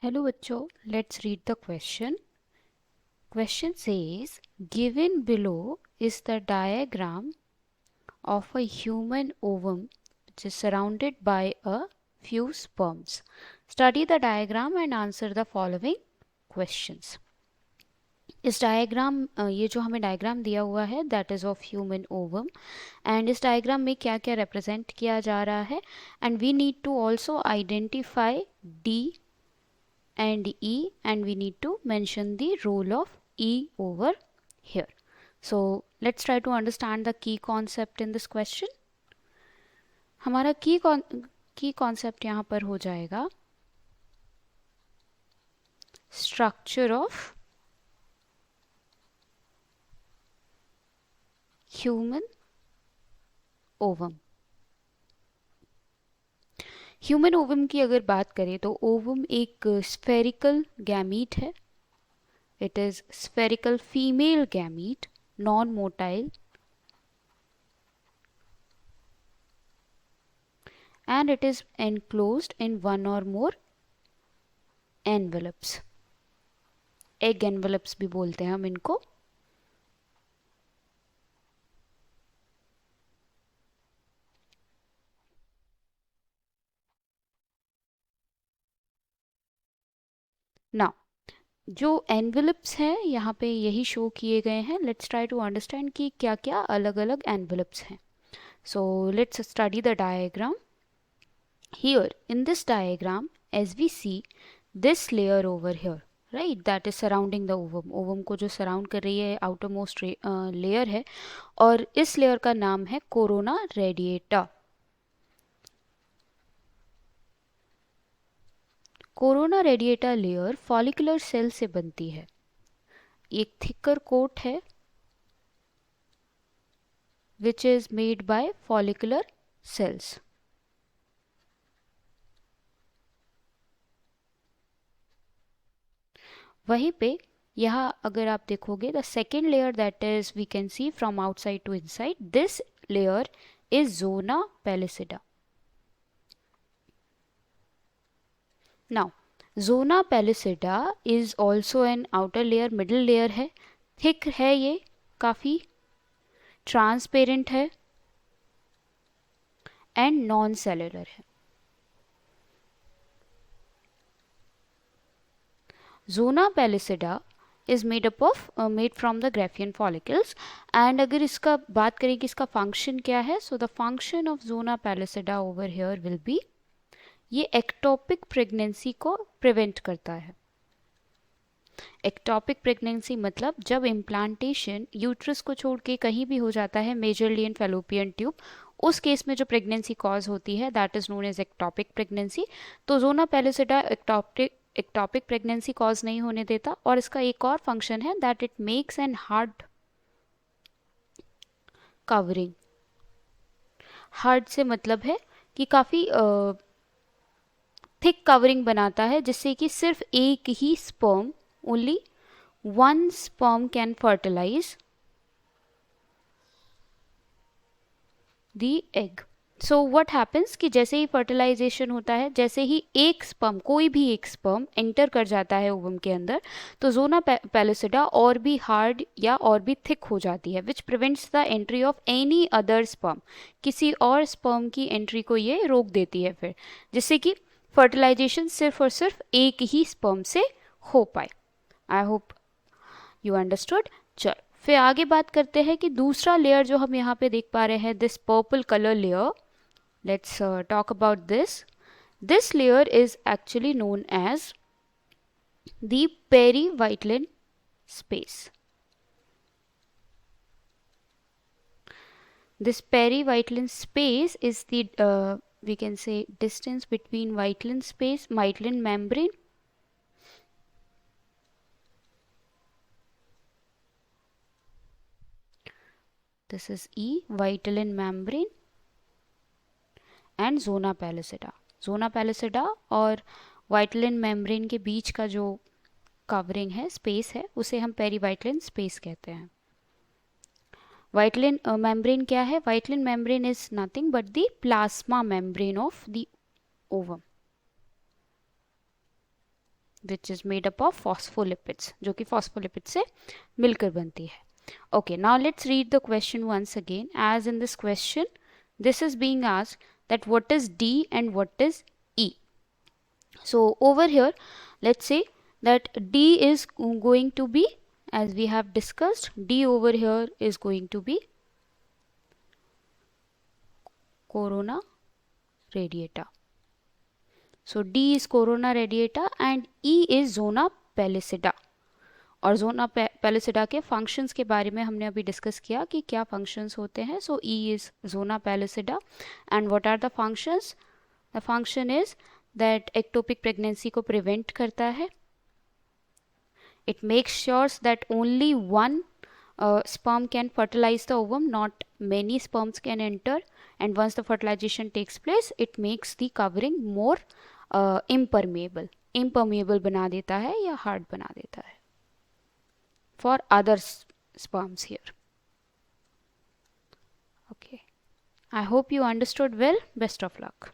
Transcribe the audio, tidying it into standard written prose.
Hello बच्चों, let's read the question. Question says, given below is the diagram of a human ovum which is surrounded by a few sperms. Study the diagram and answer the following questions. इस diagram ये जो हमें diagram दिया हुआ है that is of human ovum and इस diagram में क्या क्या रिप्रेजेंट किया जा रहा है and we need to also identify D and E, and we need to mention the role of E over here. So let's try to understand the key concept in this question. हमारा की concept यहाँ पर हो जाएगा structure of human ovum. Human ovum की अगर बात करें तो ओवम एक स्फेरिकल गैमीट है. It is spherical female gamete, non motile, and it is enclosed in one or more envelopes. egg envelopes भी बोलते हैं हम इनको. नाउ जो एनवेलप्स हैं यहाँ पे यही शो किए गए हैं. लेट्स ट्राई टू अंडरस्टैंड कि क्या क्या अलग अलग एनवेलप्स हैं. So let's study the diagram. Here in this diagram as we see this layer over here, right, that is surrounding the ovum. Ovum को जो सराउंड कर रही है आउटर मोस्ट लेयर है और इस लेयर का नाम है corona radiata. Corona radiata layer follicular cell से बनती है. एक थिकर कोट है which is made by follicular cells. वहीं पे यहाँ अगर आप देखोगे the second layer that is we can see from outside to inside, this layer is zona pellucida. Now zona pellucida is also an outer layer, middle layer है, thick है, ये काफ़ी ट्रांसपेरेंट है एंड नॉन सेलुलर है. Zona pellucida is made up of made from the Graafian follicles. And अगर इसका बात करें कि इसका फंक्शन क्या है, so the function of zona pellucida over here will be, ये एक्टोपिक प्रेगनेंसी को प्रिवेंट करता है. एक्टोपिक प्रेगनेंसी मतलब जब इम्प्लांटेशन यूट्रस को छोड़ के कहीं भी हो जाता है, मेजरली इन फेलोपियन ट्यूब, उस केस में जो प्रेगनेंसी कॉज होती है that is known as ectopic pregnancy. तो zona pellucida ectopic pregnancy cause नहीं होने देता. और इसका एक और फंक्शन है that it makes an hard covering. Hard से मतलब है कि काफ़ी थिक कवरिंग बनाता है जिससे कि सिर्फ एक ही sperm, only one sperm can fertilise the egg. So what happens कि जैसे ही फर्टिलाइजेशन होता है, जैसे ही एक स्पर्म, कोई भी एक स्पर्म एंटर कर जाता है ओवम के अंदर, तो जोना पैलिसिडा और भी हार्ड या और भी थिक हो जाती है, which prevents the entry of any other sperm. किसी और स्पर्म की एंट्री को ये रोक देती है फिर, जिससे कि फर्टिलाइजेशन सिर्फ और सिर्फ एक ही स्पर्म से हो पाए. I hope you understood. चलो फिर आगे बात करते हैं कि दूसरा लेयर जो हम यहाँ पे देख पा रहे हैं, this purple colour layer. Let's talk about this. This layer is actually known as the perivitelline space. This perivitalin space is the we can say distance between myelin membrane this is E, Vitalin membrane and zona pellucida. Zona pellucida और Vitalin membrane के बीच का जो covering है, space है, उसे हम पेरीवाइटलिन space कहते हैं. वाइटलिन मेम्ब्रेन क्या है? Vitelline membrane is nothing but the plasma membrane of the ovum. Which is made up of phospholipids, जो कि फॉस्फोलिपिड से मिलकर बनती है. Okay, now let's read the question once again. As in this question, this is being asked that what is D and what is E. So over here, let's say that D is going to be, as we have discussed, D over here is going to be corona radiata. So D is corona radiata and E is zona pellucida. और जोना pellucida के functions के बारे में हमने अभी discuss किया कि क्या फंक्शंस होते हैं. सो ई is zona pellucida and what are the functions. The function is that ectopic pregnancy को प्रिवेंट करता है. It makes sures that only one sperm can fertilize the ovum, not many sperms can enter, and once the fertilization takes place it makes the covering more impermeable बना देता है या hard बना देता है for other sperms here. Okay, I hope you understood well. Best of luck.